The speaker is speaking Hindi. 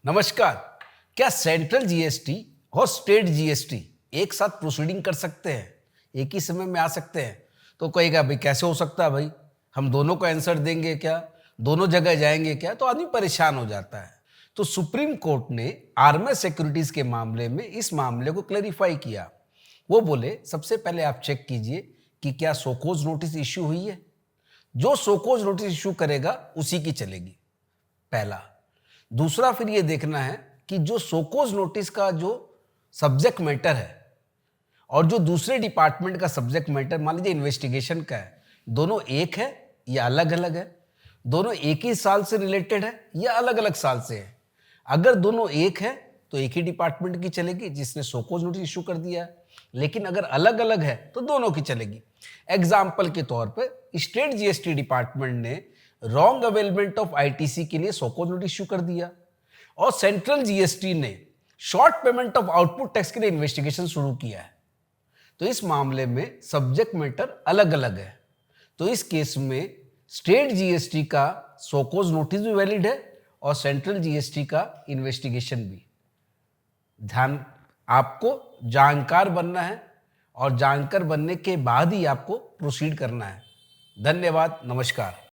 नमस्कार। क्या सेंट्रल जीएसटी और स्टेट जीएसटी एक साथ प्रोसीडिंग कर सकते हैं, एक ही समय में आ सकते हैं? तो कहेगा भाई कैसे हो सकता है भाई, हम दोनों को आंसर देंगे क्या, दोनों जगह जाएंगे क्या? तो आदमी परेशान हो जाता है। तो सुप्रीम कोर्ट ने आर्मर सिक्योरिटीज के मामले में इस मामले को क्लैरिफाई किया। वो बोले सबसे पहले आप चेक कीजिए कि क्या सोकोज नोटिस इश्यू हुई है। जो सोकोज नोटिस इश्यू करेगा उसी की चलेगी, पहला। दूसरा फिर ये देखना है कि जो सोकोज नोटिस का जो सब्जेक्ट मैटर है और जो दूसरे डिपार्टमेंट का सब्जेक्ट मैटर, मान लीजिए इन्वेस्टिगेशन का है, दोनों एक है या अलग अलग है, दोनों एक ही साल से रिलेटेड है या अलग अलग साल से है। अगर दोनों एक है तो एक ही डिपार्टमेंट की चलेगी जिसने सोकोज नोटिस इशू कर दिया है, लेकिन अगर अलग अलग है तो दोनों की चलेगी। एग्जाम्पल के तौर पर स्टेट जीएसटी डिपार्टमेंट ने रॉन्ग अवेलमेंट ऑफ आईटीसी के लिए सोकोज नोटिस इशू कर दिया और सेंट्रल जीएसटी ने short payment of output tax के लिए इन्वेस्टिगेशन शुरू किया है। तो इस मामले में सब्जेक्ट मैटर अलग अलग है। तो इस केस में स्टेट जीएसटी का सोकोज नोटिस भी वैलिड है और सेंट्रल जीएसटी का इन्वेस्टिगेशन भी। ध्यान, आपको जानकार बनना है और जानकार बनने के बाद ही आपको प्रोसीड करना है। धन्यवाद, नमस्कार।